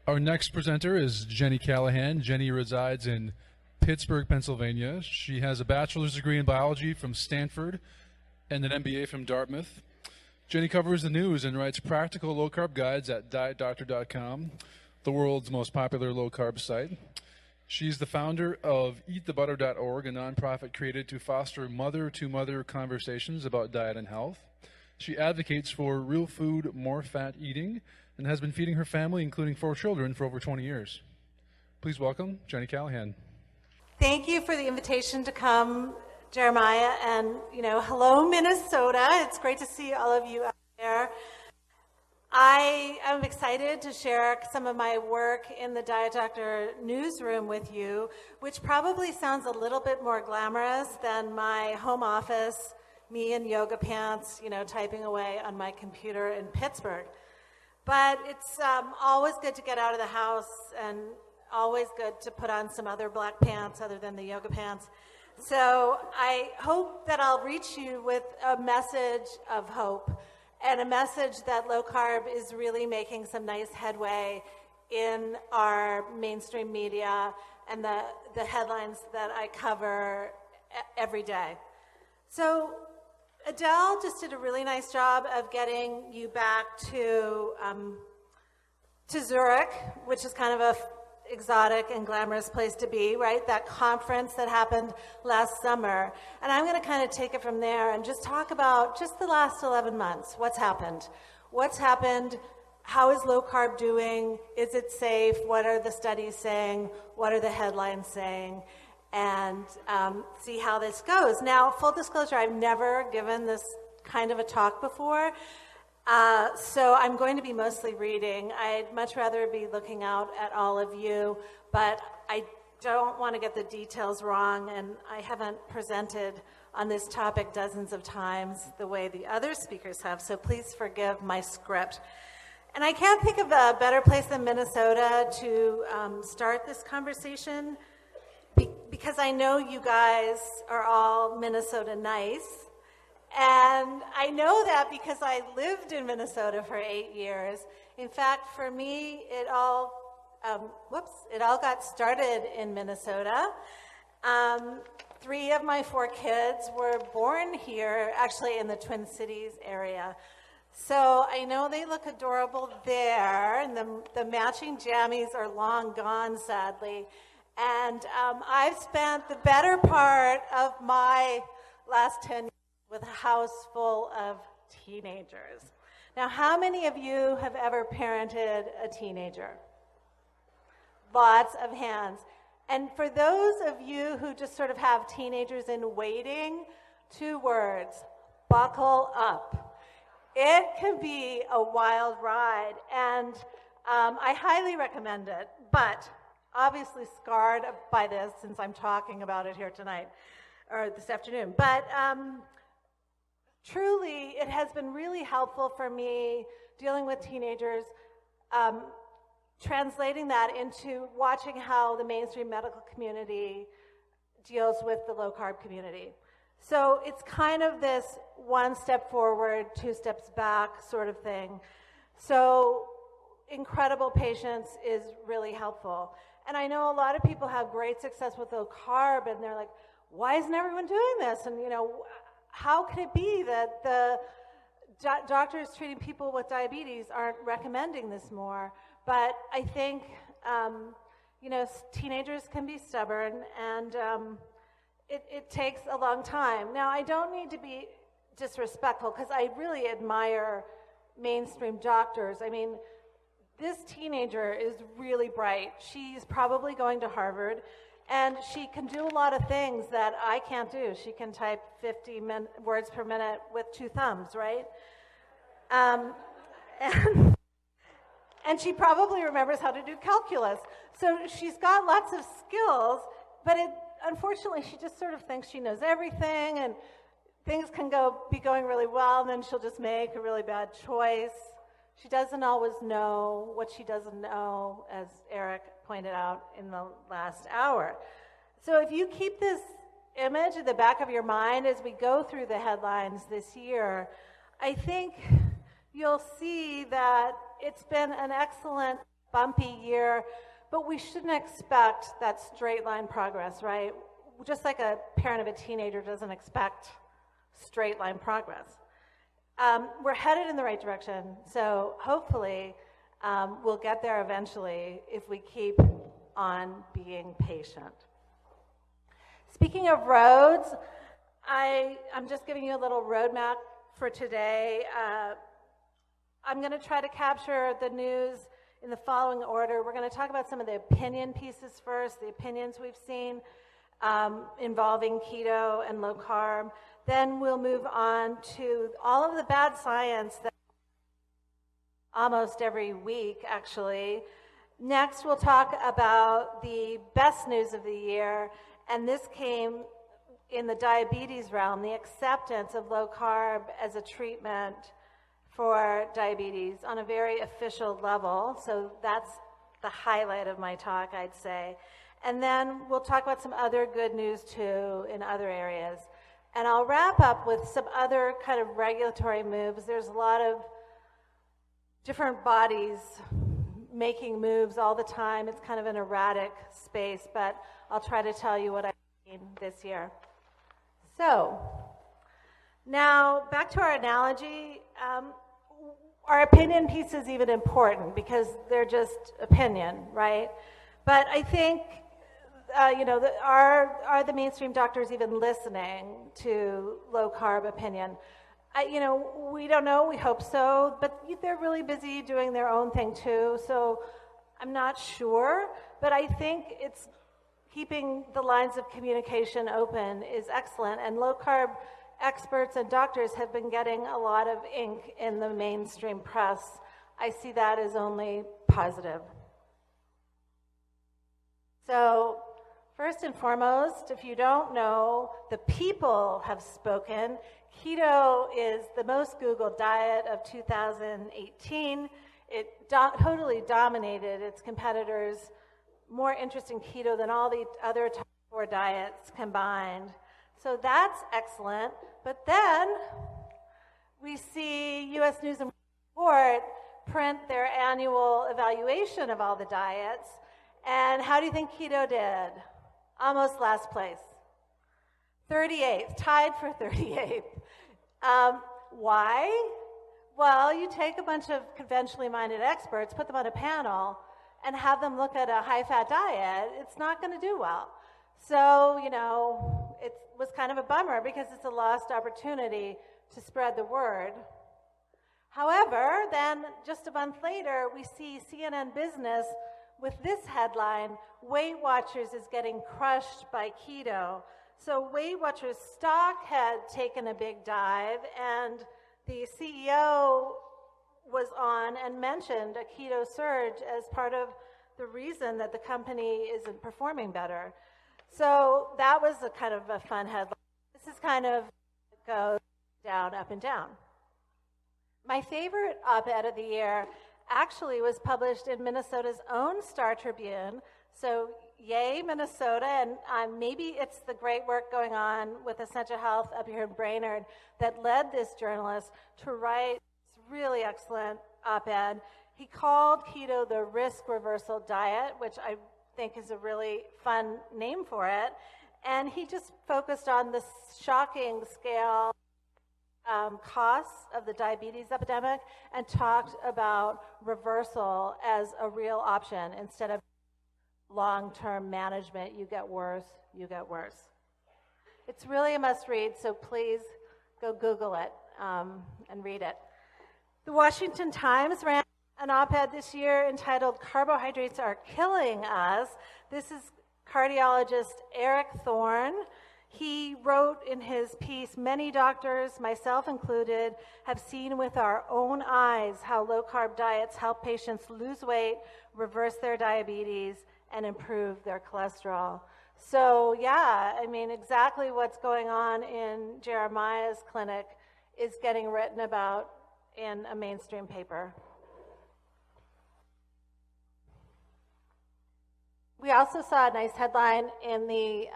Our next presenter is Jenni Calihan. Jenni resides in Pittsburgh, Pennsylvania. She has a bachelor's degree in biology from Stanford and an MBA from Dartmouth. Jenni covers the news and writes practical low-carb guides at dietdoctor.com, the world's most popular low-carb site. She's the founder of eatthebutter.org, a nonprofit created to foster mother-to-mother conversations about diet and health. She advocates for real food, more fat eating, and has been feeding her family, including 4 children, for over 20 years. Please welcome Jenni Calihan. Thank you for the invitation to come, Jeremiah, and hello Minnesota. It's great to see all of you out there. I am excited to share some of my work in the Diet Doctor newsroom with you, which probably sounds a little bit more glamorous than my home office, me in yoga pants, typing away on my computer in Pittsburgh. But it's always good to get out of the house and always good to put on some other black pants other than the yoga pants. So I hope that I'll reach you with a message of hope and a message that low carb is really making some nice headway in our mainstream media and the headlines that I cover every day. So Adele just did a really nice job of getting you back to Zurich, which is kind of a exotic and glamorous place to be, right? That conference that happened last summer. And I'm going to kind of take it from there and just talk about just the last 11 months. What's happened? What's happened? How is low carb doing? Is it safe? What are the studies saying? What are the headlines saying? And see how this goes. Now, full disclosure, I've never given this kind of a talk before, so I'm going to be mostly reading. I'd much rather be looking out at all of you, but I don't want to get the details wrong, and I haven't presented on this topic dozens of times the way the other speakers have, so please forgive my script. And I can't think of a better place than Minnesota to start this conversation, because I know you guys are all Minnesota nice, and I know that because I lived in Minnesota for 8 years. In fact, for me, it all got started in Minnesota. 3 of my 4 kids were born here, actually in the Twin Cities area. So I know they look adorable there, and the matching jammies are long gone, sadly. And I've spent the better part of my last 10 years with a house full of teenagers. Now, how many of you have ever parented a teenager? Lots of hands. And for those of you who just sort of have teenagers in waiting, 2 words: buckle up. It can be a wild ride, and I highly recommend it, but obviously scarred by this since I'm talking about it here tonight, or this afternoon. But truly, it has been really helpful for me dealing with teenagers, translating that into watching how the mainstream medical community deals with the low-carb community. So it's kind of this 1 step forward, 2 steps back sort of thing. So incredible patience is really helpful. And I know a lot of people have great success with low carb, and they're like, why isn't everyone doing this? And how can it be that the doctors treating people with diabetes aren't recommending this more? But I think, teenagers can be stubborn, and it takes a long time. Now, I don't need to be disrespectful, because I really admire mainstream doctors. I mean, this teenager is really bright. She's probably going to Harvard, and she can do a lot of things that I can't do. She can type 50 words per minute with 2 thumbs, right? And she probably remembers how to do calculus. So she's got lots of skills, but unfortunately, she just sort of thinks she knows everything, and things can be going really well, and then she'll just make a really bad choice. She doesn't always know what she doesn't know, as Eric pointed out in the last hour. So if you keep this image at the back of your mind as we go through the headlines this year, I think you'll see that it's been an excellent bumpy year, but we shouldn't expect that straight line progress, right? Just like a parent of a teenager doesn't expect straight line progress. We're headed in the right direction, so hopefully we'll get there eventually if we keep on being patient. Speaking of roads, I'm just giving you a little roadmap for today. I'm going to try to capture the news in the following order. We're going to talk about some of the opinion pieces first, the opinions we've seen involving keto and low carb. Then we'll move on to all of the bad science that almost every week, actually. Next, we'll talk about the best news of the year, and this came in the diabetes realm, the acceptance of low carb as a treatment for diabetes on a very official level. So that's the highlight of my talk, I'd say. And then we'll talk about some other good news too in other areas. And I'll wrap up with some other kind of regulatory moves. There's a lot of different bodies making moves all the time. It's kind of an erratic space, but I'll try to tell you what I've seen this year. So now back to our analogy. Our opinion piece is even important because they're just opinion, right? But I think, are the mainstream doctors even listening to low carb opinion? We don't know, we hope so, but they're really busy doing their own thing too, so I'm not sure, but I think it's keeping the lines of communication open is excellent, and low carb experts and doctors have been getting a lot of ink in the mainstream press. I see that as only positive. So, first and foremost, if you don't know, the people have spoken. Keto is the most Googled diet of 2018. It totally dominated its competitors, more interest in keto than all the other top 4 diets combined. So that's excellent. But then we see U.S. News and Report print their annual evaluation of all the diets. And how do you think keto did? Almost last place. 38th, tied for 38th. Why? Well, you take a bunch of conventionally minded experts, put them on a panel, and have them look at a high-fat diet, it's not going to do well. So, it was kind of a bummer because it's a lost opportunity to spread the word. However, then just a month later, we see CNN Business with this headline, Weight Watchers is getting crushed by keto. So Weight Watchers stock had taken a big dive, and the CEO was on and mentioned a keto surge as part of the reason that the company isn't performing better. So that was a kind of a fun headline. This is kind of goes down, up and down. My favorite op-ed of the year actually was published in Minnesota's own Star Tribune. So yay, Minnesota, and maybe it's the great work going on with Essentia Health up here in Brainerd that led this journalist to write this really excellent op-ed. He called keto the risk reversal diet, which I think is a really fun name for it. And he just focused on the shocking scale costs of the diabetes epidemic and talked about reversal as a real option instead of long-term management. You get worse, you get worse. It's really a must-read, so please go Google it and read it. The Washington Times ran an op-ed this year entitled Carbohydrates Are Killing Us. This is cardiologist Eric Thorne. He wrote in his piece, many doctors, myself included, have seen with our own eyes how low-carb diets help patients lose weight, reverse their diabetes, and improve their cholesterol. So yeah, I mean, exactly what's going on in Jeremiah's clinic is getting written about in a mainstream paper. We also saw a nice headline in the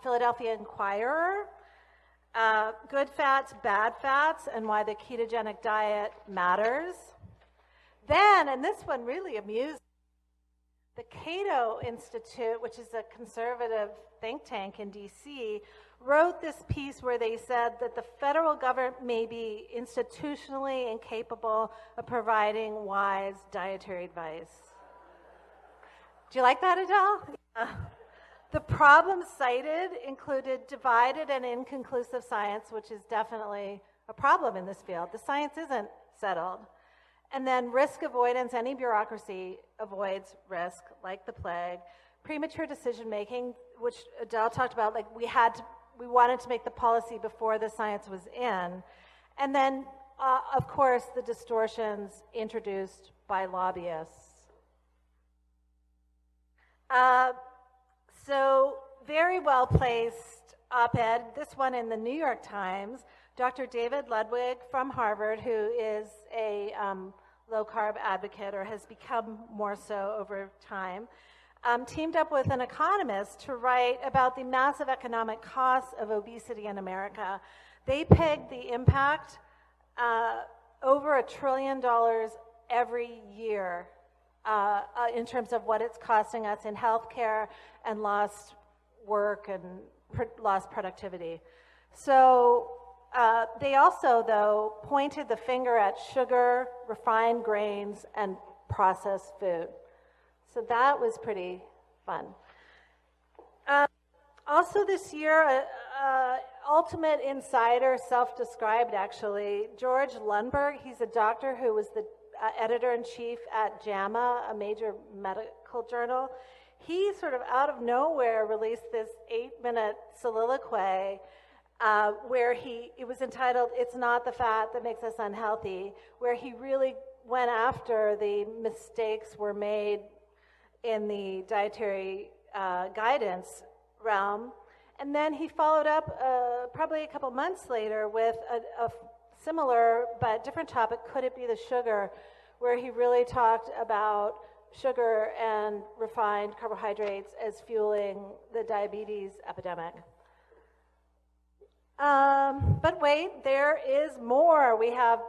Philadelphia Inquirer, Good Fats, Bad Fats, and Why the Ketogenic Diet Matters. Then, and this one really amused The Cato Institute, which is a conservative think tank in DC, wrote this piece where they said that the federal government may be institutionally incapable of providing wise dietary advice. Do you like that, Adele? Yeah. The problems cited included divided and inconclusive science, which is definitely a problem in this field. The science isn't settled. And then risk avoidance, any bureaucracy avoids risk, like the plague. Premature decision making, which Adele talked about, like we wanted to make the policy before the science was in. And then, of course, the distortions introduced by lobbyists. So very well placed op-ed, this one in the New York Times. Dr. David Ludwig from Harvard, who is a low-carb advocate, or has become more so over time, teamed up with an economist to write about the massive economic costs of obesity in America. They pegged the impact over $1 trillion every year in terms of what it's costing us in healthcare and lost work and lost productivity. So they also, though, pointed the finger at sugar, refined grains, and processed food. So that was pretty fun. Also this year, ultimate insider, self-described actually, George Lundberg, he's a doctor who was the editor-in-chief at JAMA, a major medical journal. He sort of out of nowhere released this 8-minute soliloquy where it was entitled, "It's Not the Fat That Makes Us Unhealthy," where he really went after the mistakes were made in the dietary guidance realm. And then he followed up probably a couple months later with a similar but different topic, Could It Be the Sugar?, where he really talked about sugar and refined carbohydrates as fueling the diabetes epidemic. But wait, there is more. We have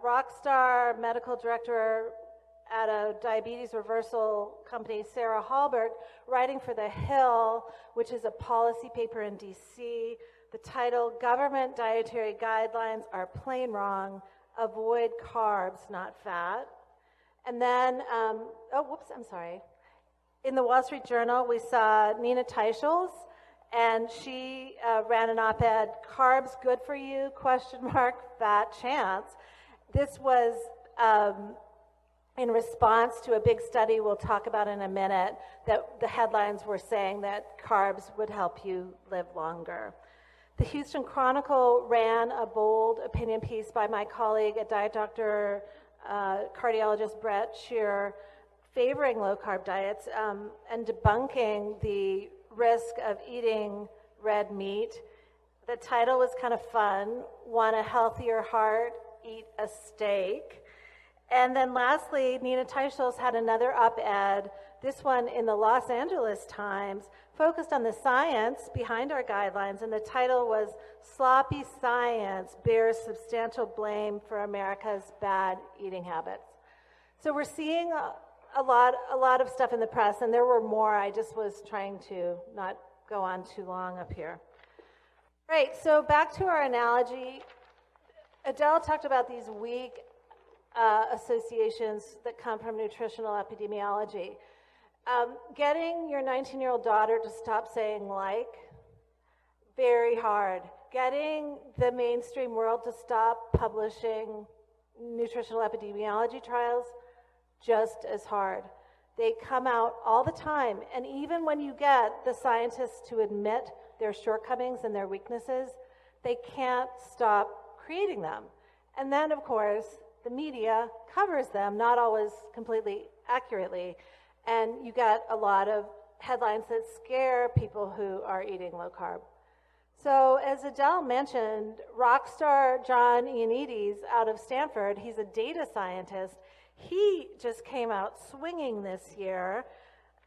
rock star medical director at a diabetes reversal company, Sarah Hallberg, writing for The Hill, which is a policy paper in DC. The title, Government Dietary Guidelines Are Plain Wrong, Avoid Carbs, Not Fat. And then, in the Wall Street Journal, we saw Nina Teicholz, and she ran an op-ed, Carbs Good For You, ? Fat Chance. This was in response to a big study we'll talk about in a minute, that the headlines were saying that carbs would help you live longer. The Houston Chronicle ran a bold opinion piece by my colleague, a diet doctor, cardiologist Brett Shearer, favoring low-carb diets and debunking the risk of eating red meat. The title was kind of fun, Want a Healthier Heart, Eat a Steak. And then lastly, Nina Teicholz had another op-ed, this one in the Los Angeles Times, focused on the science behind our guidelines, and the title was Sloppy Science Bears Substantial Blame for America's Bad Eating Habits. So we're seeing a lot of stuff in the press, and there were more. I just was trying to not go on too long up here. Right, so back to our analogy. Adele talked about these weak associations that come from nutritional epidemiology. Getting your 19-year-old daughter to stop saying like, very hard. Getting the mainstream world to stop publishing nutritional epidemiology trials, just as hard. They come out all the time, and even when you get the scientists to admit their shortcomings and their weaknesses, they can't stop creating them. And then, of course, the media covers them, not always completely accurately, and you get a lot of headlines that scare people who are eating low carb. So as Adele mentioned, rock star John Ioannidis out of Stanford, he's a data scientist. He just came out swinging this year,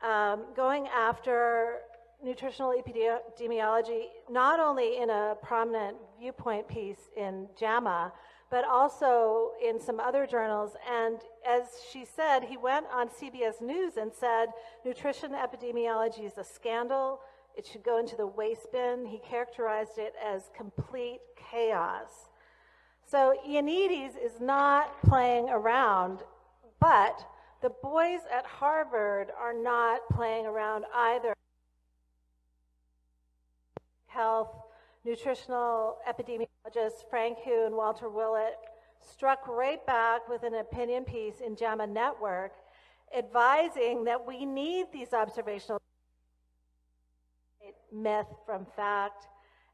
going after nutritional epidemiology, not only in a prominent viewpoint piece in JAMA, but also in some other journals. And as she said, he went on CBS News and said, nutrition epidemiology is a scandal. It should go into the waste bin. He characterized it as complete chaos. So Ioannidis is not playing around, but the boys at Harvard are not playing around either. Health nutritional epidemiologists Frank Hu and Walter Willett struck right back with an opinion piece in JAMA Network advising that we need these observational myth from fact.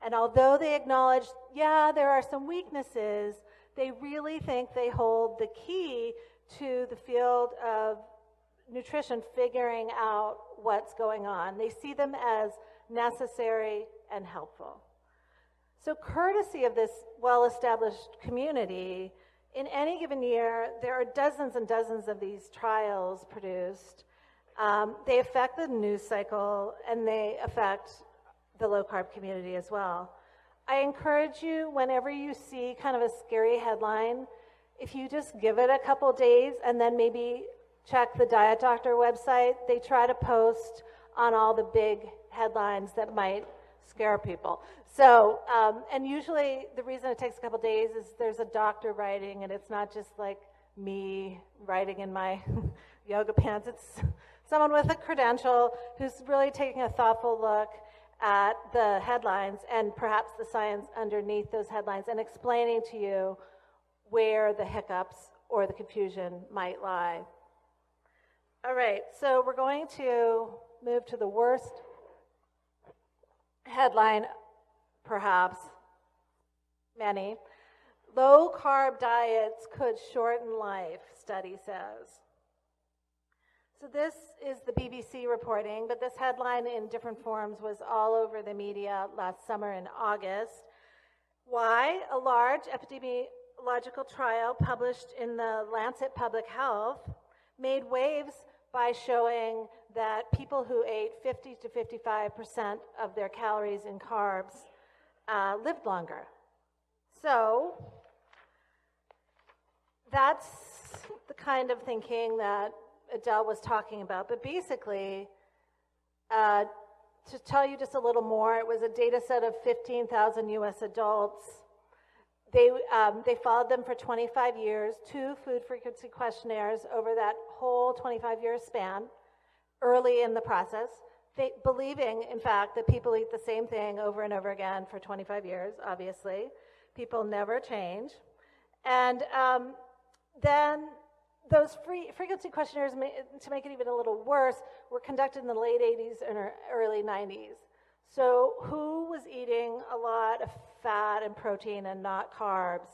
And although they acknowledge, yeah, there are some weaknesses, they really think they hold the key to the field of nutrition figuring out what's going on. They see them as necessary and helpful. So courtesy of this well-established community, in any given year, there are dozens and dozens of these trials produced. They affect the news cycle, and they affect the low-carb community as well. I encourage you, whenever you see kind of a scary headline, if you just give it a couple days and then maybe check the Diet Doctor website, they try to post on all the big headlines that might scare people. So, and usually the reason it takes a couple days is there's a doctor writing, and it's not just like me writing in my yoga pants. It's someone with a credential who's really taking a thoughtful look at the headlines and perhaps the science underneath those headlines and explaining to you where the hiccups or the confusion might lie. All right, so we're going to move to the worst headline, perhaps, many. Low-carb diets could shorten life, study says. So this is the BBC reporting, but this headline in different forms was all over the media last summer in August. Why? A large epidemiological trial published in the Lancet Public Health made waves by showing that people who ate 50 to 55% of their calories in carbs lived longer. So that's the kind of thinking that Adele was talking about. But basically, to tell you just a little more, it was a data set of 15,000 US adults. They followed them for 25 years, 2 food frequency questionnaires over that whole 25-year span, early in the process, believing, in fact, that people eat the same thing over and over again for 25 years, obviously. People never change. And then those frequency questionnaires, to make it even a little worse, were conducted in the late 80s and early 90s. So who was eating a lot of fat and protein and not carbs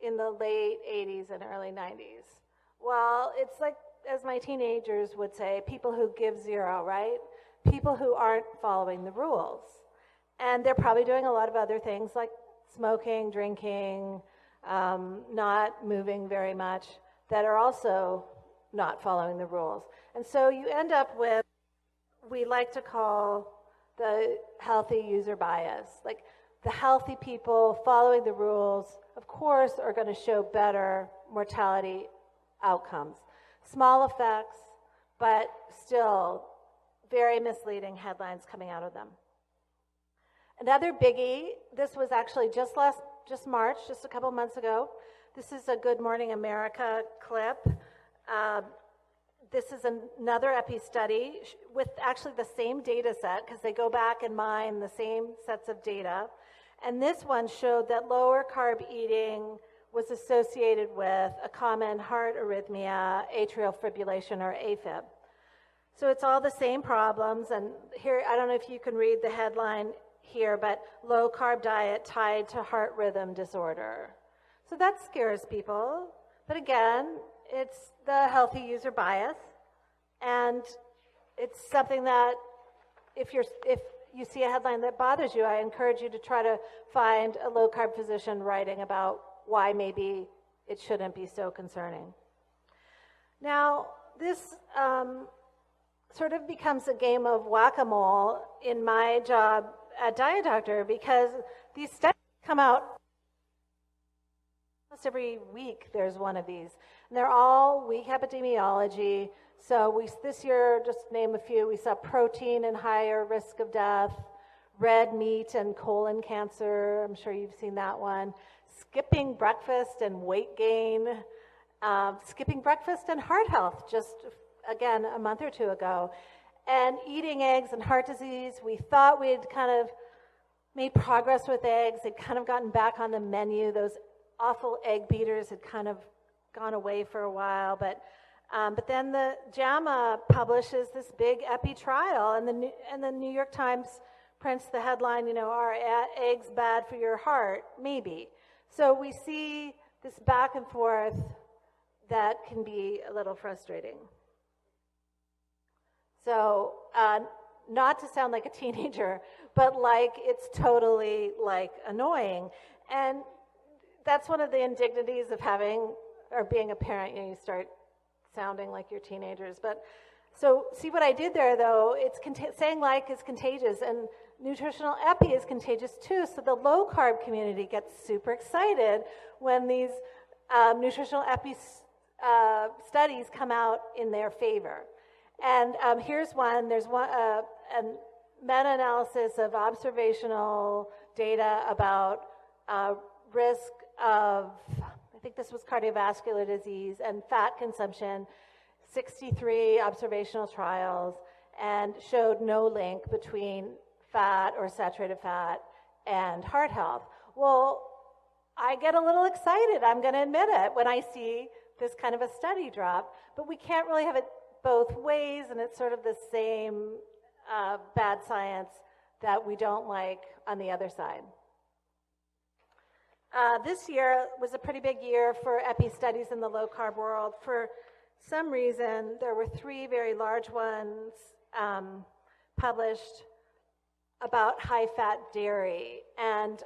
in the late 80s and early 90s? Well, it's like, as my teenagers would say, people who give zero, right? People who aren't following the rules. And they're probably doing a lot of other things like smoking, drinking, not moving very much, that are also not following the rules. And so you end up with, we like to call the healthy user bias. Like the healthy people following the rules, of course, are going to show better mortality outcomes. Small effects, but still very misleading headlines coming out of them. Another biggie, this was actually just March, just a couple months ago. This is a Good Morning America clip. This is another epi study with actually the same data set, because they go back and mine the same sets of data. And this one showed that lower carb eating was associated with a common heart arrhythmia, atrial fibrillation, or AFib. So it's all the same problems. And here, I don't know if you can read the headline here, but low carb diet tied to heart rhythm disorder. So that scares people. But again, it's the healthy user bias. And it's something that if you see a headline that bothers you, I encourage you to try to find a low carb physician writing about why maybe it shouldn't be so concerning. Now, this sort of becomes a game of whack-a-mole in my job at Diet Doctor, because these studies come out Almost every week there's one of these. And they're all weak epidemiology. So this year, just name a few, we saw protein and higher risk of death, red meat and colon cancer, I'm sure you've seen that one, skipping breakfast and weight gain, skipping breakfast and heart health, just again a month or two ago, and eating eggs and heart disease. We thought we'd kind of made progress with eggs. They'd kind of gotten back on the menu. Those awful egg beaters had kind of gone away for a while, but then the JAMA publishes this big epi trial, and the New York Times prints the headline, are eggs bad for your heart? Maybe. So we see this back and forth that can be a little frustrating. So not to sound like a teenager, but like it's totally like annoying. And that's one of the indignities of having or being a parent. You start sounding like you're teenagers. But so see what I did there, though. It's saying like is contagious, and nutritional epi is contagious too. So the low-carb community gets super excited when these nutritional epi studies come out in their favor. And here's one. There's one a meta-analysis of observational data about risk of, I think this was cardiovascular disease and fat consumption, 63 observational trials, and showed no link between fat or saturated fat and heart health. Well, I get a little excited, I'm going to admit it, when I see this kind of a study drop, but we can't really have it both ways, and it's sort of the same bad science that we don't like on the other side. This year was a pretty big year for epi studies in the low-carb world. For some reason, there were 3 very large ones published about high-fat dairy. And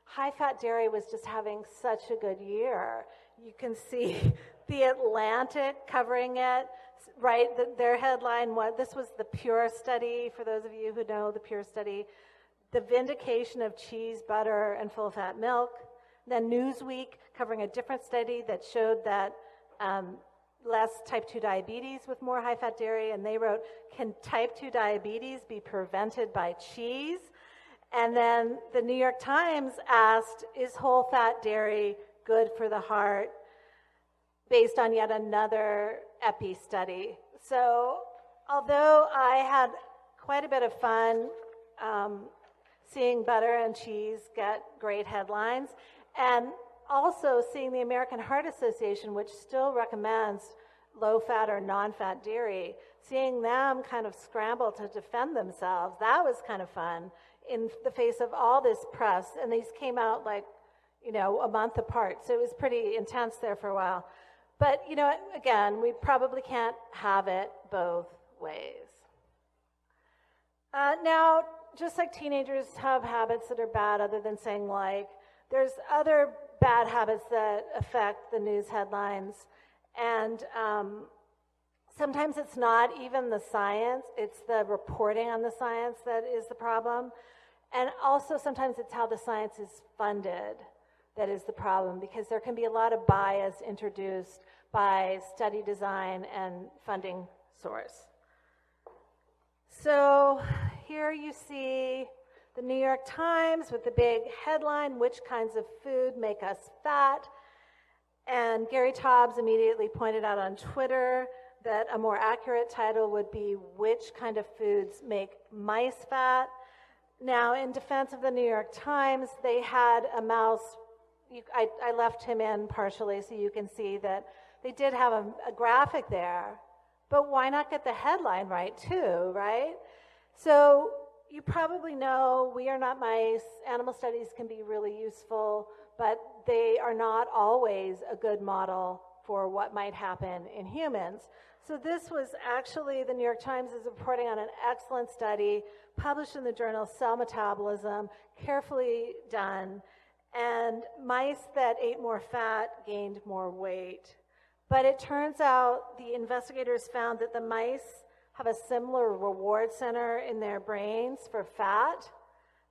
high-fat dairy was just having such a good year. You can see the Atlantic covering it, right? Their headline this was the Pure study, for those of you who know the Pure study. The vindication of cheese, butter, and full-fat milk. Then Newsweek covering a different study that showed that less type 2 diabetes with more high-fat dairy, and they wrote, can type 2 diabetes be prevented by cheese? And then the New York Times asked, is whole-fat dairy good for the heart, based on yet another epi study. So although I had quite a bit of fun seeing butter and cheese get great headlines, and also seeing the American Heart Association, which still recommends low-fat or non-fat dairy, seeing them kind of scramble to defend themselves, that was kind of fun in the face of all this press. And these came out like, a month apart, so it was pretty intense there for a while. But, again, we probably can't have it both ways. Now, just like teenagers have habits that are bad other than saying like, there's other bad habits that affect the news headlines. And sometimes it's not even the science, it's the reporting on the science that is the problem. And also sometimes it's how the science is funded that is the problem, because there can be a lot of bias introduced by study design and funding source. So here you see the New York Times with the big headline, which kinds of food make us fat? And Gary Taubes immediately pointed out on Twitter that a more accurate title would be, which kind of foods make mice fat? Now, in defense of the New York Times, they had a mouse. I left him in partially so you can see that they did have a graphic there, but why not get the headline right too, right? So you probably know We Are Not Mice. Animal studies can be really useful, but they are not always a good model for what might happen in humans. So this was actually, the New York Times is reporting on an excellent study published in the journal Cell Metabolism, carefully done, and mice that ate more fat gained more weight. But it turns out the investigators found that the mice have a similar reward center in their brains for fat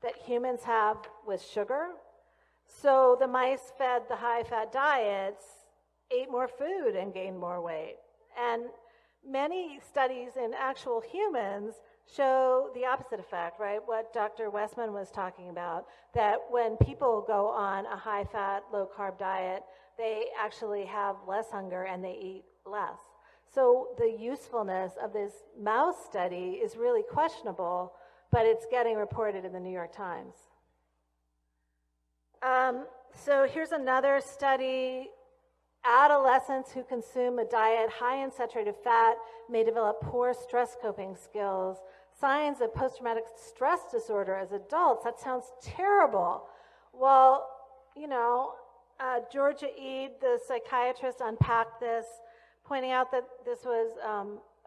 that humans have with sugar. So the mice fed the high-fat diets, ate more food and gained more weight. And many studies in actual humans show the opposite effect, right? What Dr. Westman was talking about, that when people go on a high-fat, low-carb diet, they actually have less hunger and they eat less. So the usefulness of this mouse study is really questionable, but it's getting reported in the New York Times. So here's another study. Adolescents who consume a diet high in saturated fat may develop poor stress coping skills. Signs of post-traumatic stress disorder as adults. That sounds terrible. Well, you know, Georgia Eade, the psychiatrist, unpacked this, pointing out that this was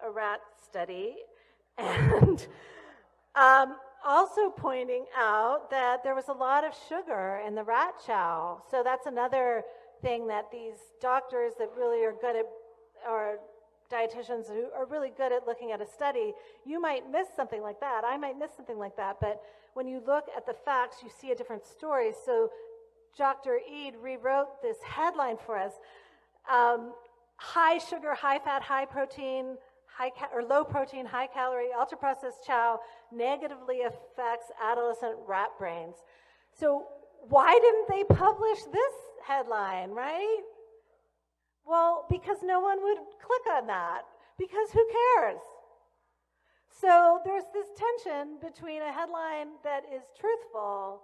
a rat study, and also pointing out that there was a lot of sugar in the rat chow. So that's another thing that these doctors that really are good at, or dietitians who are really good at looking at a study, you might miss something like that. I might miss something like that. But when you look at the facts, you see a different story. So Dr. Eade rewrote this headline for us. High sugar, high fat, high protein, or low protein, high calorie, ultra processed chow negatively affects adolescent rat brains. So why didn't they publish this headline, right? Well, because no one would click on that, because who cares? So there's this tension between a headline that is truthful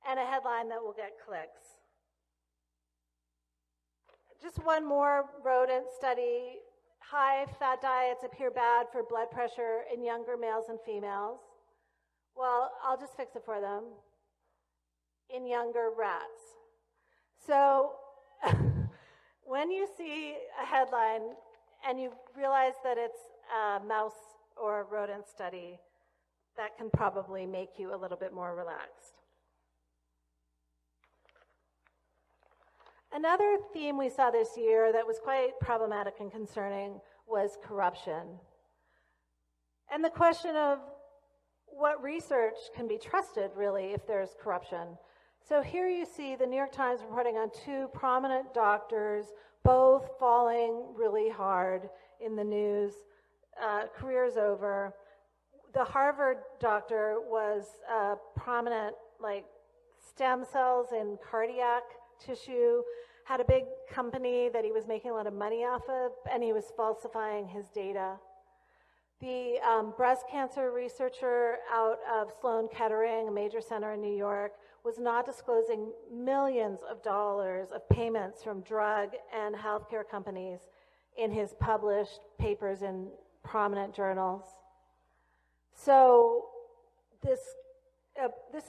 and a headline that will get clicks. Just one more rodent study. High fat diets appear bad for blood pressure in younger males and females. Well, I'll just fix it for them. In younger rats. So when you see a headline and you realize that it's a mouse or a rodent study, that can probably make you a little bit more relaxed. Another theme we saw this year that was quite problematic and concerning was corruption. And the question of what research can be trusted, really, if there's corruption. So here you see the New York Times reporting on two prominent doctors, both falling really hard in the news, careers over. The Harvard doctor was prominent, like stem cells in cardiac tissue, had a big company that he was making a lot of money off of, and he was falsifying his data. The breast cancer researcher out of Sloan Kettering, a major center in New York, was not disclosing millions of dollars of payments from drug and healthcare companies in his published papers in prominent journals. So this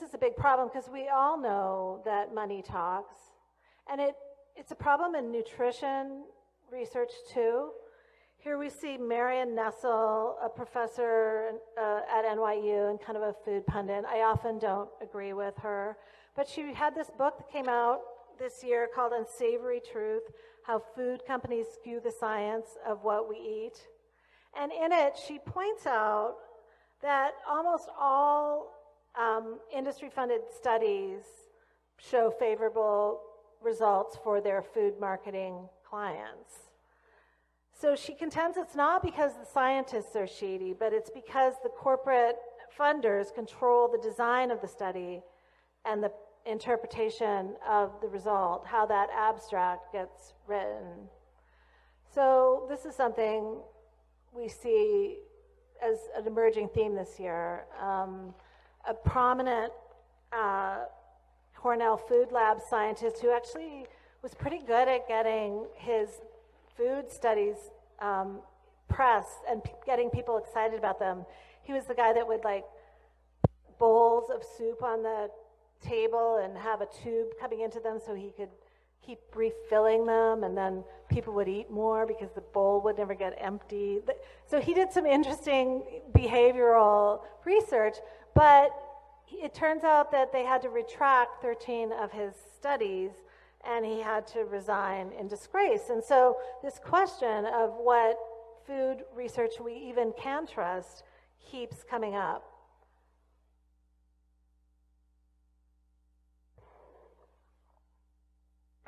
is a big problem because we all know that money talks. And it's a problem in nutrition research too. Here we see Marion Nestle, a professor at NYU and kind of a food pundit. I often don't agree with her, but she had this book that came out this year called Unsavory Truth, How Food Companies Skew the Science of What We Eat. And in it, she points out that almost all industry-funded studies show favorable results for their food marketing clients. So she contends it's not because the scientists are shady, but it's because the corporate funders control the design of the study and the interpretation of the result, how that abstract gets written. So this is something we see as an emerging theme this year. A prominent Cornell Food Lab scientist who actually was pretty good at getting his food studies press and getting people excited about them. He was the guy that would like bowls of soup on the table and have a tube coming into them so he could keep refilling them, and then people would eat more because the bowl would never get empty. So he did some interesting behavioral research, but it turns out that they had to retract 13 of his studies and he had to resign in disgrace. And so this question of what food research we even can trust keeps coming up.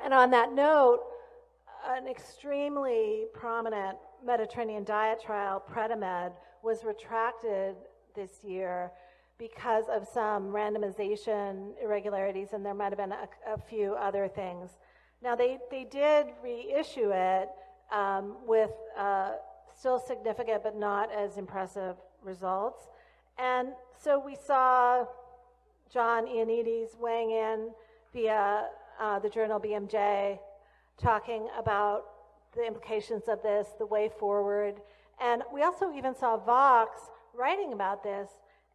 And on that note, an extremely prominent Mediterranean diet trial, Predimed, was retracted this year because of some randomization irregularities, and there might have been a few other things. Now, they did reissue it with still significant but not as impressive results. And so we saw John Ioannidis weighing in via the journal BMJ, talking about the implications of this, the way forward. And we also even saw Vox writing about this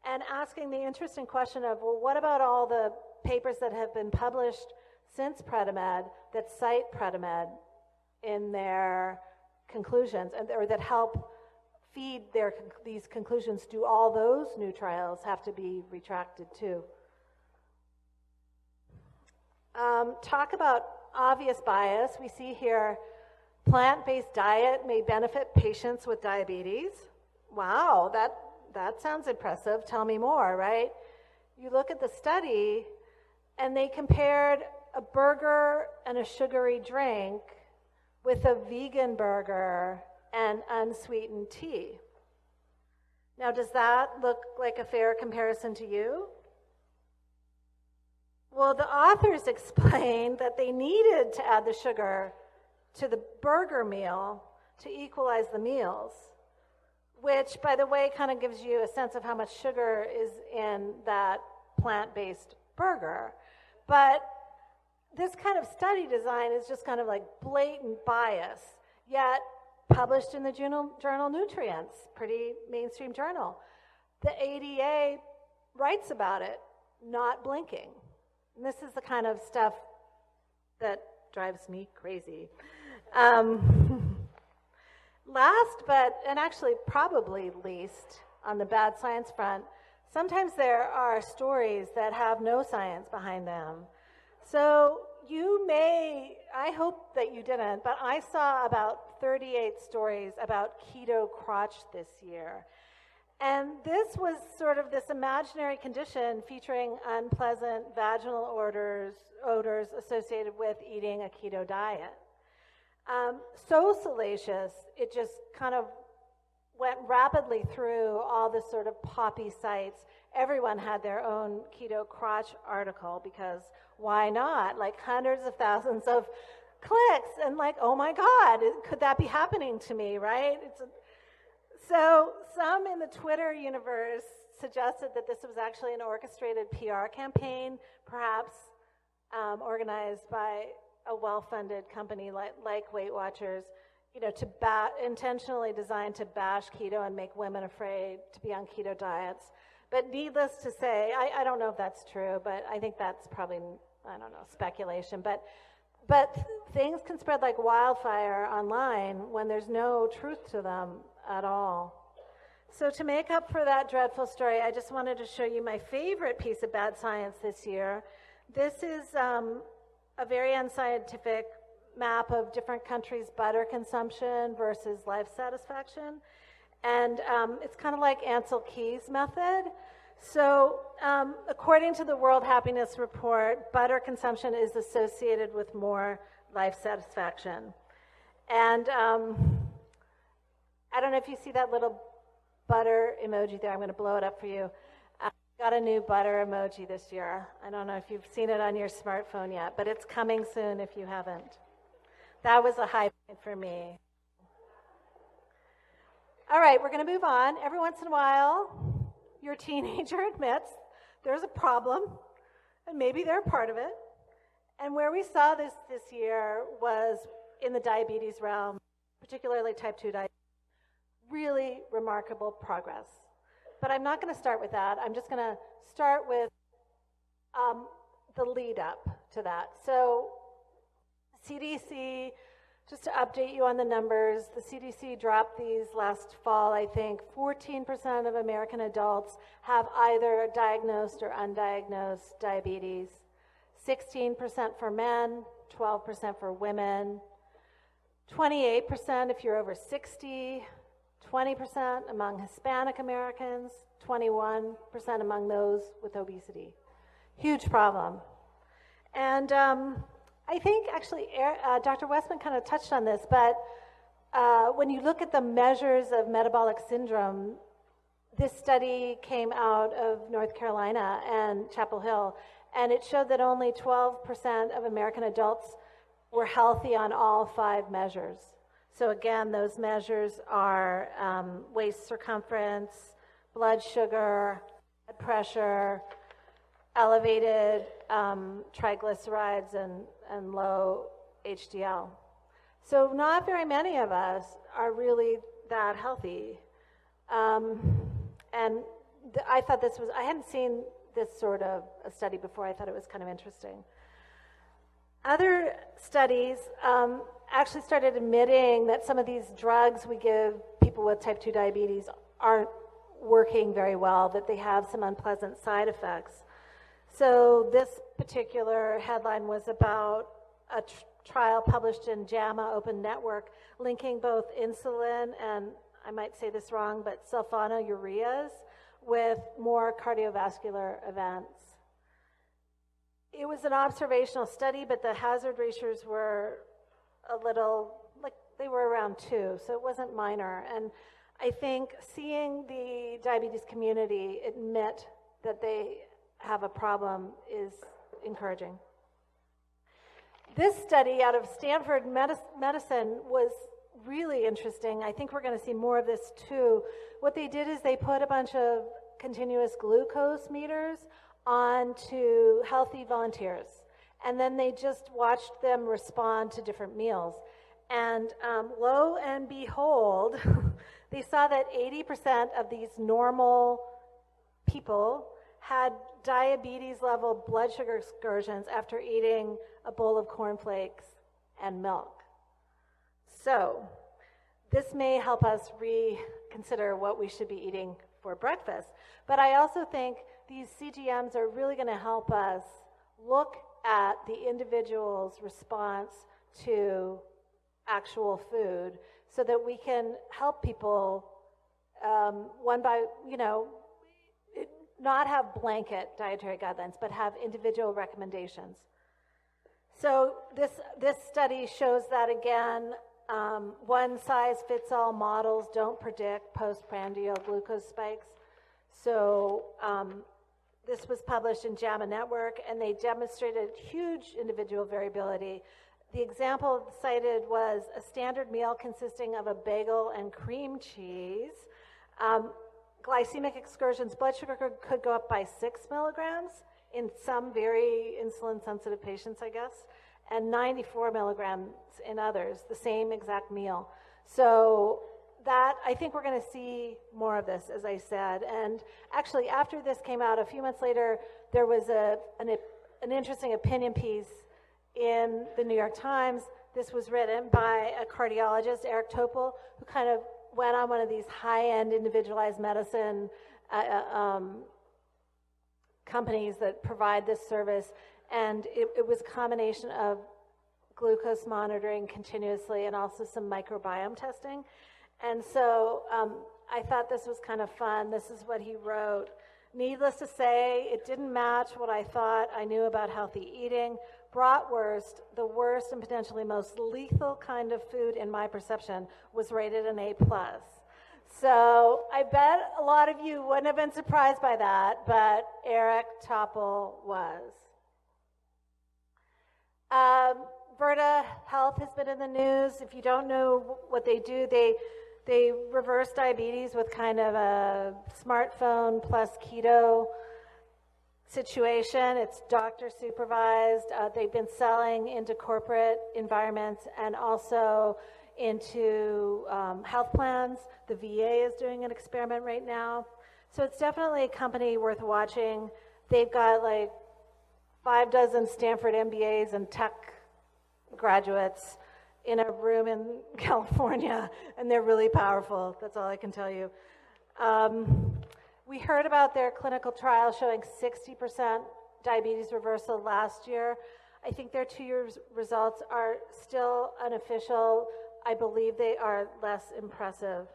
and asking the interesting question of, well, what about all the papers that have been published since Predimed that cite Predimed in their conclusions, or that help feed these conclusions? Do all those new trials have to be retracted too? Talk about obvious bias. We see here, plant-based diet may benefit patients with diabetes. Wow, that sounds impressive. Tell me more, right? You look at the study, and they compared a burger and a sugary drink with a vegan burger and unsweetened tea. Now, does that look like a fair comparison to you? Well, the authors explained that they needed to add the sugar to the burger meal to equalize the meals, which, by the way, kind of gives you a sense of how much sugar is in that plant-based burger. But this kind of study design is just kind of like blatant bias, yet published in the journal Nutrients, pretty mainstream journal. The ADA writes about it, not blinking. And this is the kind of stuff that drives me crazy. Last, and actually probably least, on the bad science front, sometimes there are stories that have no science behind them. So you may, I hope that you didn't, but I saw about 38 stories about keto crotch this year. And this was sort of this imaginary condition featuring unpleasant vaginal odors associated with eating a keto diet. So salacious, it just kind of went rapidly through all the sort of poppy sites. Everyone had their own keto crotch article, because why not? Like hundreds of thousands of clicks, and like, oh my God, could that be happening to me, right? So some in the Twitter universe suggested that this was actually an orchestrated PR campaign, perhaps organized by a well-funded company like Weight Watchers, to intentionally designed to bash keto and make women afraid to be on keto diets. But needless to say, I don't know if that's true, but I think that's probably, I don't know, speculation. But things can spread like wildfire online when there's no truth to them at all. So to make up for that dreadful story, I just wanted to show you my favorite piece of bad science this year. This is a very unscientific map of different countries' butter consumption versus life satisfaction. And it's kind of like Ansel Keys' method. So according to the World Happiness Report, butter consumption is associated with more life satisfaction. And I don't know if you see that little butter emoji there. I'm going to blow it up for you. I got a new butter emoji this year. I don't know if you've seen it on your smartphone yet, but it's coming soon if you haven't. That was a high point for me. All right, we're going to move on. Every once in a while, your teenager admits there's a problem, and maybe they're part of it. And where we saw this year was in the diabetes realm, particularly type 2 diabetes. Really remarkable progress. But I'm not going to start with that. I'm just going to start with the lead up to that. So CDC, just to update you on the numbers, the CDC dropped these last fall, I think. 14% of American adults have either diagnosed or undiagnosed diabetes. 16% for men, 12% for women, 28% if you're over 60, 20% among Hispanic Americans, 21% among those with obesity. Huge problem. And I think actually Dr. Westman kind of touched on this, but when you look at the measures of metabolic syndrome, this study came out of North Carolina and Chapel Hill, and it showed that only 12% of American adults were healthy on all 5 measures. So again, those measures are waist circumference, blood sugar, blood pressure, elevated triglycerides, and low HDL. So not very many of us are really that healthy. And I thought this was, I hadn't seen this sort of a study before. I thought it was kind of interesting. Other studies actually started admitting that some of these drugs we give people with type 2 diabetes aren't working very well, that they have some unpleasant side effects. So this particular headline was about a trial published in JAMA Open Network linking both insulin and, I might say this wrong, but sulfonylureas with more cardiovascular events. It was an observational study, but the hazard ratios were a little, like they were around 2, so it wasn't minor. And I think seeing the diabetes community admit that they have a problem is encouraging. This study out of Stanford Medicine was really interesting. I think we're going to see more of this too. What they did is they put a bunch of continuous glucose meters onto healthy volunteers, and then they just watched them respond to different meals. And lo and behold, they saw that 80% of these normal people had diabetes level blood sugar excursions after eating a bowl of cornflakes and milk. So this may help us reconsider what we should be eating for breakfast. But I also think these CGMs are really going to help us look at the individual's response to actual food so that we can help people one by, not have blanket dietary guidelines, but have individual recommendations. So this study shows that again, one-size-fits-all models don't predict postprandial glucose spikes. So this was published in JAMA Network, and they demonstrated huge individual variability. The example cited was a standard meal consisting of a bagel and cream cheese. Glycemic excursions, blood sugar could go up by 6 milligrams in some very insulin-sensitive patients, I guess, and 94 milligrams in others, the same exact meal. So that, I think we're going to see more of this, as I said. And actually, after this came out, a few months later, there was an interesting opinion piece in the New York Times. This was written by a cardiologist, Eric Topol, who kind of went on one of these high-end individualized medicine companies that provide this service. And it was a combination of glucose monitoring continuously and also some microbiome testing. And so I thought this was kind of fun. This is what he wrote. Needless to say, it didn't match what I thought I knew about healthy eating. Bratwurst, the worst and potentially most lethal kind of food in my perception, was rated an A+. So I bet a lot of you wouldn't have been surprised by that, but Eric Topol was. Virta Health has been in the news. If you don't know what they do, they reverse diabetes with kind of a smartphone plus keto situation. It's doctor supervised. They've been selling into corporate environments and also into health plans. The VA is doing an experiment right now. So it's definitely a company worth watching. They've got like 6 Stanford MBAs and tech graduates in a room in California, and they're really powerful. That's all I can tell you. We heard about their clinical trial showing 60% diabetes reversal last year. I think their 2-year results are still unofficial. I believe they are less impressive,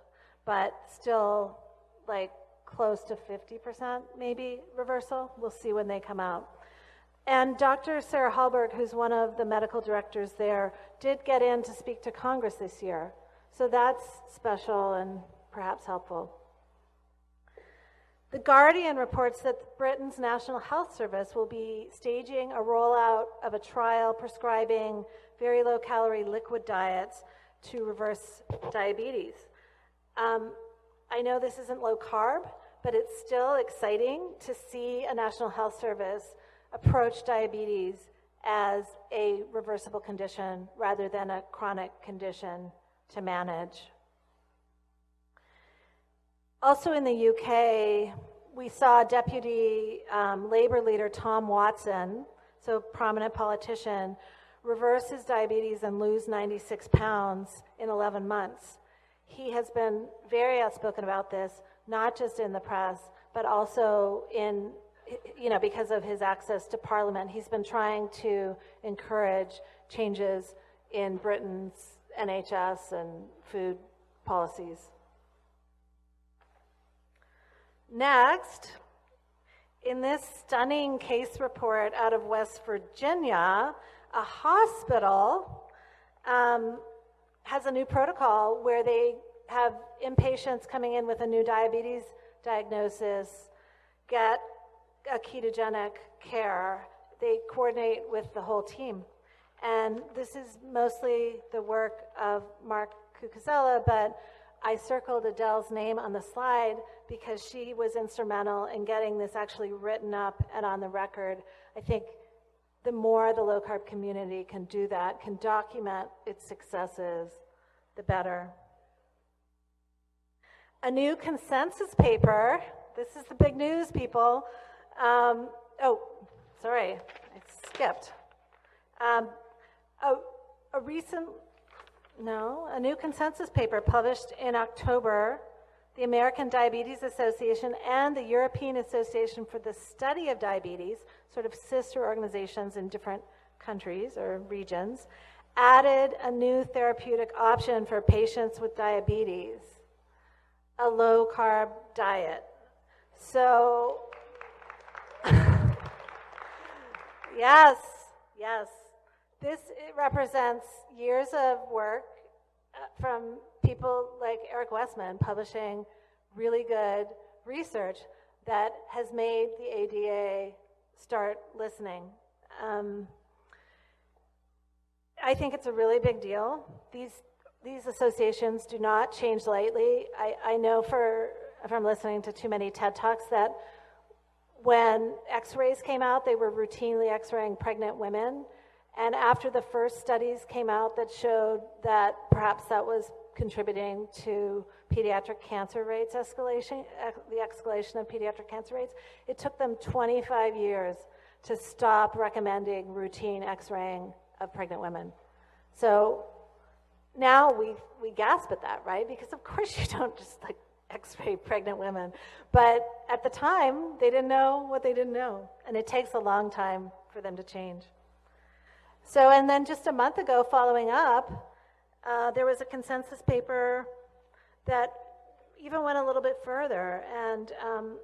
but still like close to 50% maybe reversal. We'll see when they come out. And Dr. Sarah Hallberg, who's one of the medical directors there, did get in to speak to Congress this year. So that's special and perhaps helpful. The Guardian reports that Britain's National Health Service will be staging a rollout of a trial prescribing very low-calorie liquid diets to reverse diabetes. I know this isn't low carb, but it's still exciting to see a National Health Service approach diabetes as a reversible condition rather than a chronic condition to manage. Also in the UK, we saw Deputy Labour leader Tom Watson, so prominent politician, reverse his diabetes and lose 96 pounds in 11 months. He has been very outspoken about this, not just in the press, but also in, because of his access to Parliament. He's been trying to encourage changes in Britain's NHS and food policies. Next, in this stunning case report out of West Virginia, a hospital has a new protocol where they have inpatients coming in with a new diabetes diagnosis get a ketogenic care. They coordinate with the whole team. And this is mostly the work of Mark Cucuzella, but I circled Adele's name on the slide because she was instrumental in getting this actually written up and on the record. I think the more the low-carb community can do that, can document its successes, the better. A new consensus paper, this is the big news, people. A new consensus paper published in October, the American Diabetes Association and the European Association for the Study of Diabetes, sort of sister organizations in different countries or regions, added a new therapeutic option for patients with diabetes, a low-carb diet. So, yes, this represents years of work from people like Eric Westman publishing really good research that has made the ADA start listening. I think it's a really big deal. These associations do not change lightly. I know from listening to too many TED Talks that when x-rays came out, they were routinely x-raying pregnant women. And after the first studies came out that showed that perhaps that was contributing to pediatric cancer rates escalation, the escalation of pediatric cancer rates, it took them 25 years to stop recommending routine x-raying of pregnant women. So now we gasp at that, right? Because of course you don't just like x-ray pregnant women. But at the time, they didn't know what they didn't know. And it takes a long time for them to change. So, and then just a month ago, following up, there was a consensus paper that even went a little bit further, and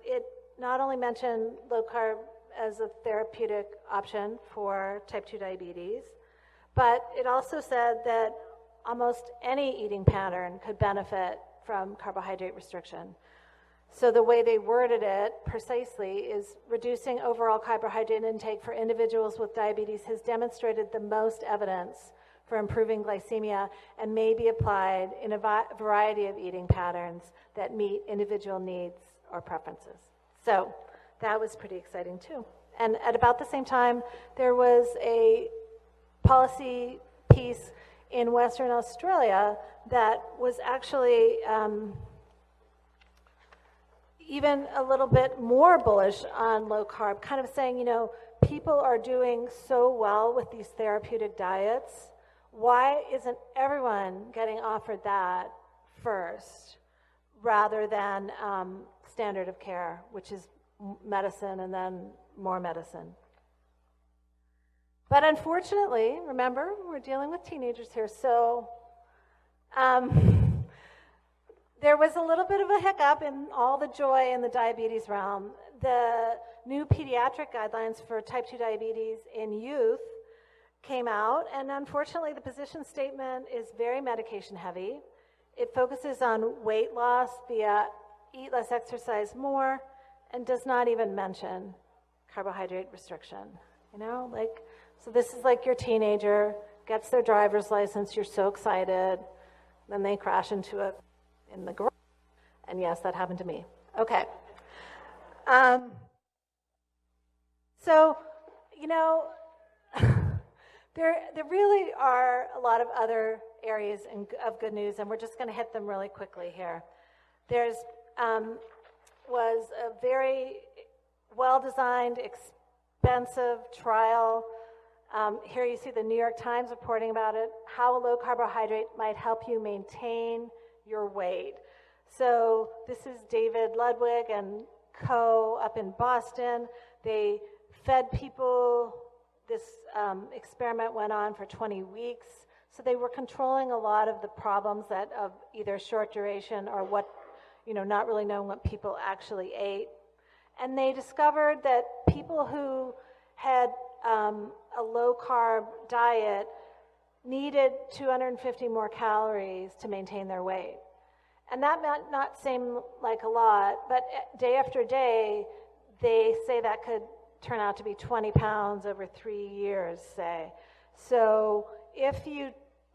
it not only mentioned low carb as a therapeutic option for type 2 diabetes, but it also said that almost any eating pattern could benefit from carbohydrate restriction. So the way they worded it precisely is reducing overall carbohydrate intake for individuals with diabetes has demonstrated the most evidence for improving glycemia and may be applied in a variety of eating patterns that meet individual needs or preferences. So that was pretty exciting too. And at about the same time, there was a policy piece in Western Australia that was actually even a little bit more bullish on low carb, kind of saying, people are doing so well with these therapeutic diets. Why isn't everyone getting offered that first rather than standard of care, which is medicine and then more medicine? But unfortunately, remember, we're dealing with teenagers here, so there was a little bit of a hiccup in all the joy in the diabetes realm. The new pediatric guidelines for type 2 diabetes in youth came out, and unfortunately the position statement is very medication heavy. It focuses on weight loss via eat less, exercise more, and does not even mention carbohydrate restriction. So this is like your teenager gets their driver's license, you're so excited, then they crash into it in the garage. And yes, that happened to me. Okay. So, there really are a lot of other areas of good news, and we're just going to hit them really quickly here. There's was a very well-designed, expensive trial. Here you see the New York Times reporting about it, how a low carbohydrate might help you maintain your weight. So this is David Ludwig and co. up in Boston. They fed people. This experiment went on for 20 weeks. So they were controlling a lot of the problems that of either short duration or not really knowing what people actually ate. And they discovered that people who had a low-carb diet needed 250 more calories to maintain their weight. And that might not seem like a lot, but day after day, they say that could turn out to be 20 pounds over 3 years, say. So if you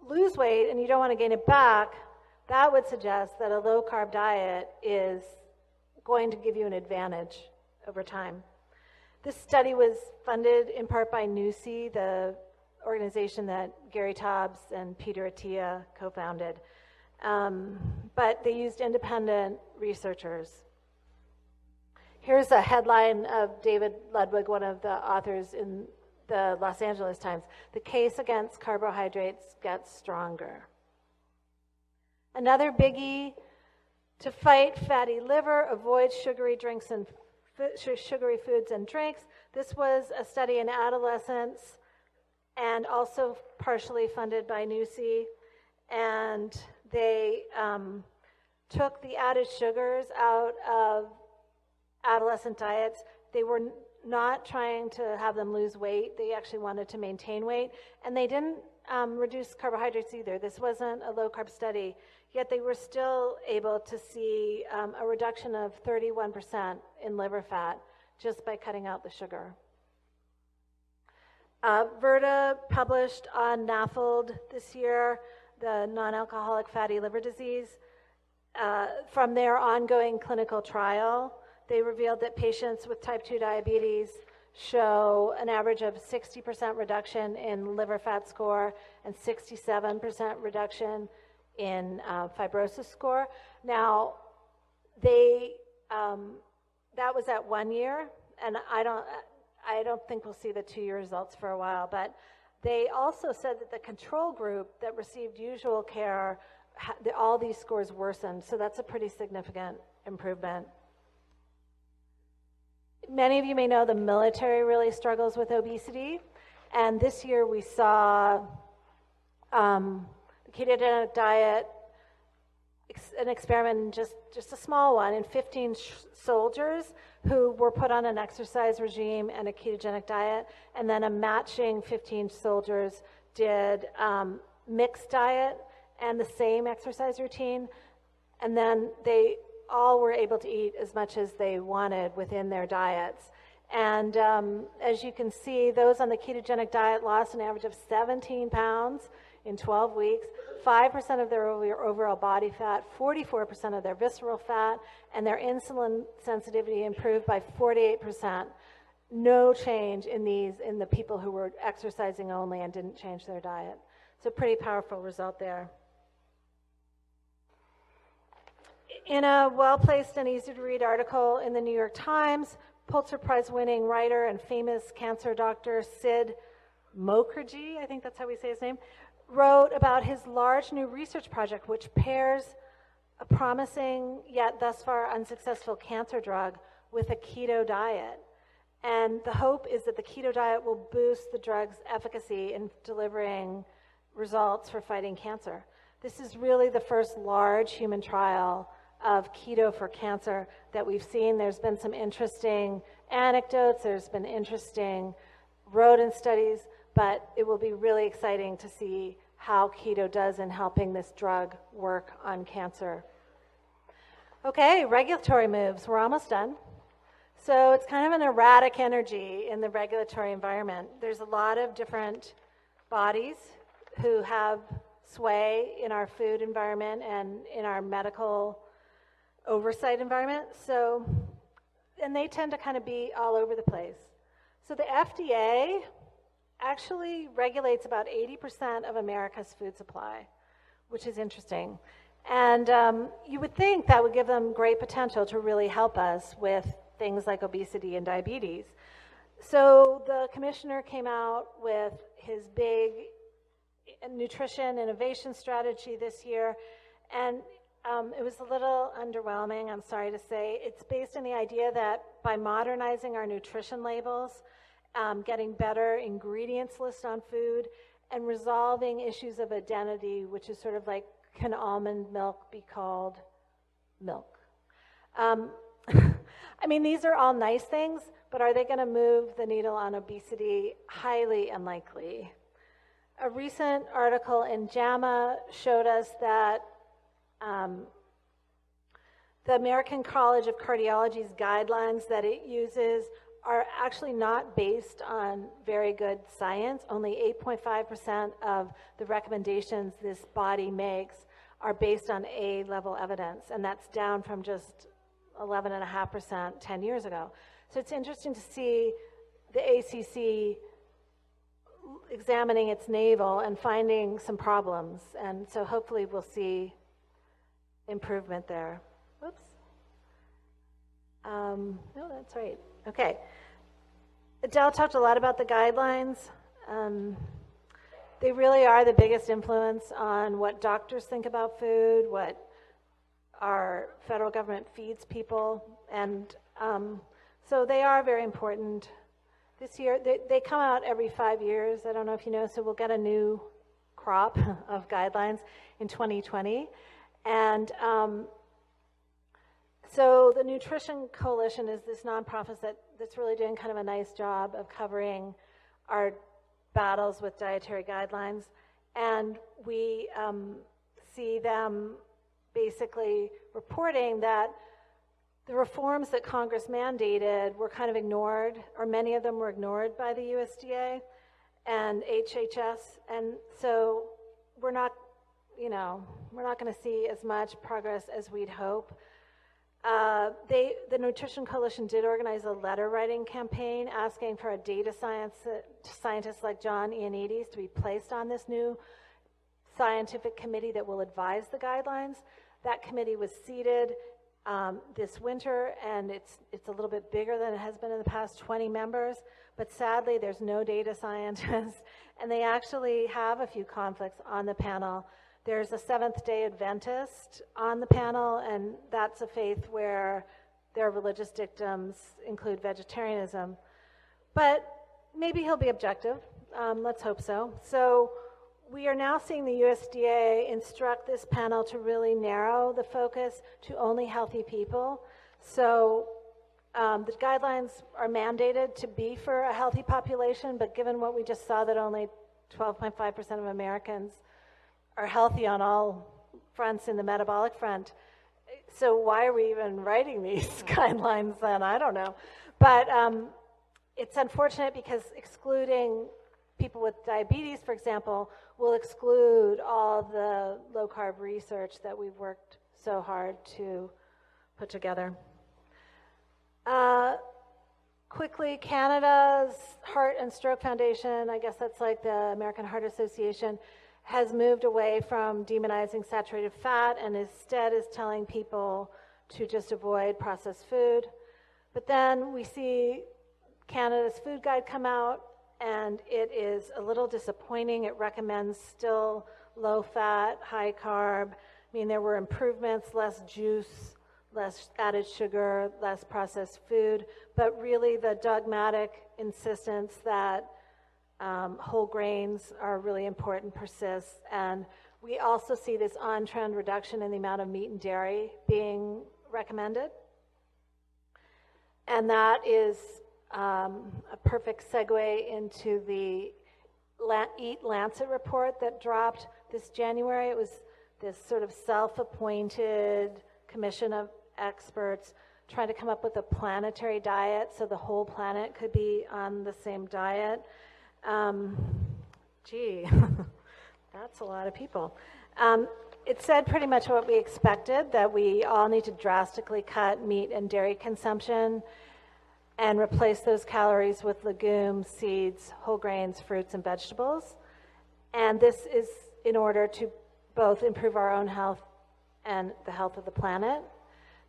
lose weight and you don't want to gain it back, that would suggest that a low-carb diet is going to give you an advantage over time. This study was funded in part by NUSI, the organization that Gary Taubes and Peter Attia co-founded. But they used independent researchers. Here's a headline of David Ludwig, one of the authors in the Los Angeles Times. The case against carbohydrates gets stronger. Another biggie: to fight fatty liver, avoid sugary drinks and sugary foods and drinks. This was a study in adolescents and also partially funded by NUSI. And they took the added sugars out of adolescent diets. They were not trying to have them lose weight. They actually wanted to maintain weight. And they didn't reduce carbohydrates either. This wasn't a low-carb study. Yet they were still able to see a reduction of 31% in liver fat just by cutting out the sugar. Verda published on NAFLD this year, the non-alcoholic fatty liver disease. From their ongoing clinical trial, they revealed that patients with type 2 diabetes show an average of 60% reduction in liver fat score and 67% reduction in fibrosis score. Now, that was at 1 year, and I don't think we'll see the 2-year results for a while, but they also said that the control group that received usual care, all these scores worsened, so that's a pretty significant improvement. Many of you may know the military really struggles with obesity, and this year we saw the ketogenic diet, an experiment, just a small one, in 15 soldiers who were put on an exercise regime and a ketogenic diet, and then a matching 15 soldiers did mixed diet and the same exercise routine, and then they all were able to eat as much as they wanted within their diets. And as you can see, those on the ketogenic diet lost an average of 17 pounds in 12 weeks, 5% of their overall body fat, 44% of their visceral fat, and their insulin sensitivity improved by 48%. No change in the people who were exercising only and didn't change their diet. So pretty powerful result there. In a well-placed and easy-to-read article in the New York Times, Pulitzer Prize-winning writer and famous cancer doctor Sid Mukherjee, I think that's how we say his name, wrote about his large new research project which pairs a promising yet thus far unsuccessful cancer drug with a keto diet. And the hope is that the keto diet will boost the drug's efficacy in delivering results for fighting cancer. This is really the first large human trial of keto for cancer that we've seen. There's been some interesting anecdotes, there's been interesting rodent studies, but it will be really exciting to see how keto does in helping this drug work on cancer. Okay, regulatory moves. We're almost done. So it's kind of an erratic energy in the regulatory environment. There's a lot of different bodies who have sway in our food environment and in our medical oversight environment. So, and they tend to kind of be all over the place. So the FDA actually regulates about 80% of America's food supply, which is interesting. And you would think that would give them great potential to really help us with things like obesity and diabetes. So the commissioner came out with his big nutrition innovation strategy this year, and it was a little underwhelming, I'm sorry to say. It's based on the idea that by modernizing our nutrition labels, getting better ingredients list on food, and resolving issues of identity, which is sort of like, can almond milk be called milk? I mean, these are all nice things, but are they going to move the needle on obesity? Highly unlikely. A recent article in JAMA showed us that the American College of Cardiology's guidelines that it uses are actually not based on very good science. Only 8.5% of the recommendations this body makes are based on A-level evidence, and that's down from just 11.5% 10 years ago. So it's interesting to see the ACC examining its navel and finding some problems, and so hopefully we'll see improvement there. Whoops. No, that's right. Okay. Adele talked a lot about the guidelines. They really are the biggest influence on what doctors think about food, what our federal government feeds people, and so they are very important. This year, they come out every 5 years. I don't know if you know, so we'll get a new crop of guidelines in 2020. And so the Nutrition Coalition is this nonprofit that's really doing kind of a nice job of covering our battles with dietary guidelines. And we see them basically reporting that the reforms that Congress mandated were kind of ignored, or many of them were ignored by the USDA and HHS. And so we're not going to see as much progress as we'd hope. The Nutrition Coalition did organize a letter writing campaign asking for a data scientist like John Ioannidis to be placed on this new scientific committee that will advise the guidelines. That committee was seated this winter, and it's a little bit bigger than it has been in the past, 20 members, but sadly there's no data scientists, and they actually have a few conflicts on the panel. There's a Seventh-day Adventist on the panel, and that's a faith where their religious dictums include vegetarianism. But maybe he'll be objective. Let's hope so. So we are now seeing the USDA instruct this panel to really narrow the focus to only healthy people. So the guidelines are mandated to be for a healthy population, but given what we just saw, that only 12.5% of Americans are healthy on all fronts in the metabolic front. So why are we even writing these guidelines then? I don't know. But it's unfortunate because excluding people with diabetes, for example, will exclude all the low-carb research that we've worked so hard to put together. Quickly, Canada's Heart and Stroke Foundation, I guess that's like the American Heart Association, has moved away from demonizing saturated fat and instead is telling people to just avoid processed food. But then we see Canada's food guide come out, and it is a little disappointing. It recommends still low fat, high carb. I mean, there were improvements, less juice, less added sugar, less processed food, but really the dogmatic insistence that whole grains are really important persists, and We also see this on-trend reduction in the amount of meat and dairy being recommended. And that is a perfect segue into the Eat Lancet report that dropped this January. It was this sort of self-appointed commission of experts trying to come up with a planetary diet so the whole planet could be on the same diet. Gee, that's a lot of people. It said pretty much what we expected, that we all need to drastically cut meat and dairy consumption and replace those calories with legumes, seeds, whole grains, fruits, and vegetables. And this is in order to both improve our own health and the health of the planet.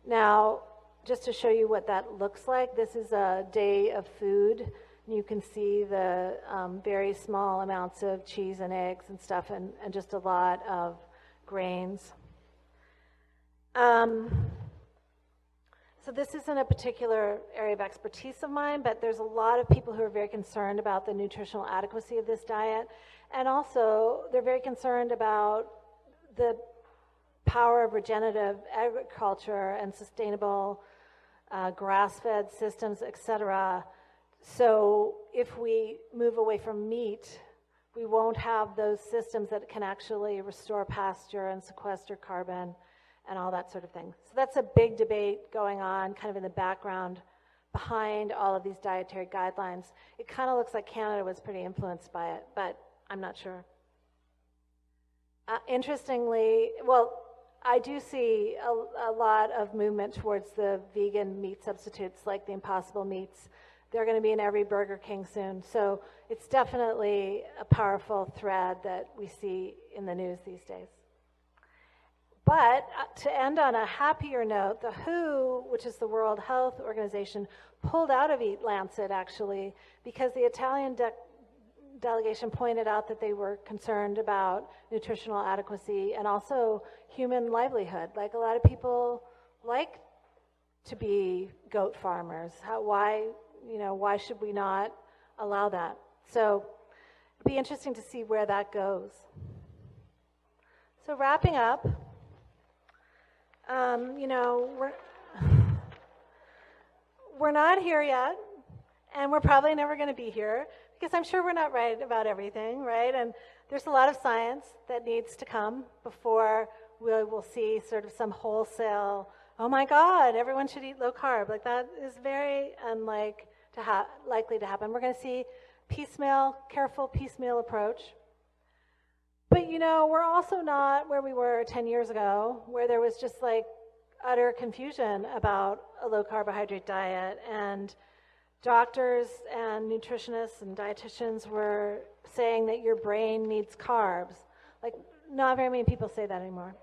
Now, just to show you what that looks like, this is a day of food. You can see the very small amounts of cheese and eggs and stuff, and just a lot of grains. So this isn't a particular area of expertise of mine, but there's a lot of people who are very concerned about the nutritional adequacy of this diet. And also, they're very concerned about the power of regenerative agriculture and sustainable grass-fed systems, etc. So if we move away from meat, we won't have those systems that can actually restore pasture and sequester carbon and all that sort of thing. So that's a big debate going on kind of in the background behind all of these dietary guidelines. It kind of looks like Canada was pretty influenced by it, but I'm not sure. Interestingly, well, I do see a lot of movement towards the vegan meat substitutes like the Impossible Meats. They're going to be in every Burger King soon. So it's definitely a powerful thread that we see in the news these days. But to end on a happier note, the WHO, which is the World Health Organization, pulled out of Eat Lancet actually because the Italian delegation pointed out that they were concerned about nutritional adequacy and also human livelihood. Like, a lot of people like to be goat farmers. Why should we not allow that? So it'll be interesting to see where that goes. So wrapping up, we're not here yet, and we're probably never going to be here, because I'm sure we're not right about everything, right? And there's a lot of science that needs to come before we will see sort of some wholesale, oh my God, everyone should eat low carb. Like, that is very likely to happen. We're going to see careful piecemeal approach. But we're also not where we were 10 years ago, where there was just like utter confusion about a low carbohydrate diet, and doctors and nutritionists and dietitians were saying that your brain needs carbs. Like, not very many people say that anymore.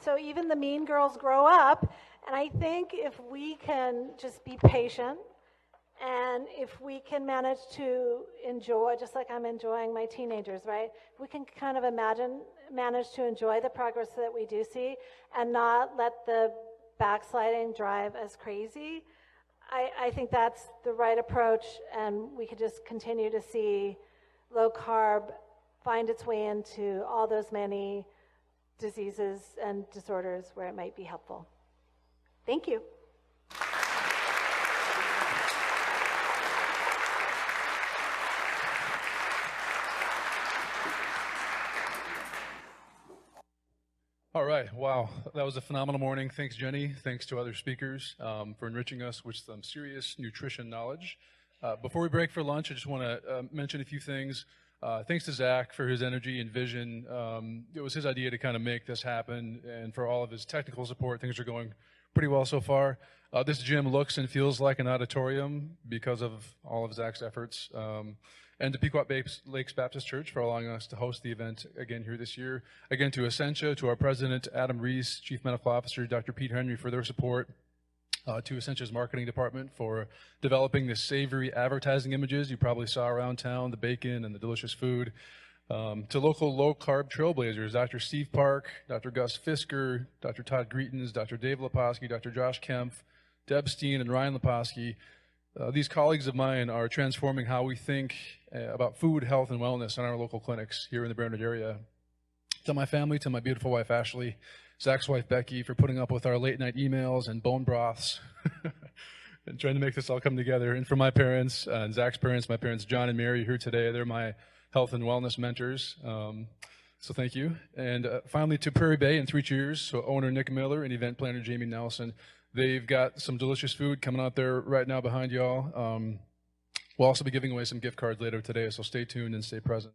So even the mean girls grow up, and I think if we can just be patient, and if we can manage to enjoy, just like I'm enjoying my teenagers, right? If we can kind of manage to enjoy the progress that we do see and not let the backsliding drive us crazy, I think that's the right approach, and we could just continue to see low carb find its way into all those many diseases and disorders where it might be helpful. Thank you. All right. Wow. That was a phenomenal morning. Thanks, Jenny. Thanks to other speakers for enriching us with some serious nutrition knowledge. Before we break for lunch, I just want to mention a few things. Thanks to Zach for his energy and vision. It was his idea to kind of make this happen, and for all of his technical support. Things are going pretty well so far. This gym looks and feels like an auditorium because of all of Zach's efforts. And to Pequot Lakes Baptist Church for allowing us to host the event again here this year. Again, to Essentia, to our president, Adam Reese, Chief Medical Officer, Dr. Pete Henry, for their support. To Essentia's marketing department for developing the savory advertising images you probably saw around town, the bacon and the delicious food. To local low-carb trailblazers, Dr. Steve Park, Dr. Gus Fisker, Dr. Todd Greetens, Dr. Dave Leposki, Dr. Josh Kempf, Deb Steen, and Ryan Leposki. These colleagues of mine are transforming how we think about food, health, and wellness in our local clinics here in the Brainerd area. To my family, to my beautiful wife, Ashley, Zach's wife, Becky, for putting up with our late-night emails and bone broths and trying to make this all come together. And for my parents, and Zach's parents, my parents, John and Mary, here today. They're my health and wellness mentors. So thank you. And finally, to Prairie Bay and Three Cheers, so owner Nick Miller and event planner Jamie Nelson. They've got some delicious food coming out there right now behind y'all. We'll also be giving away some gift cards later today, so stay tuned and stay present.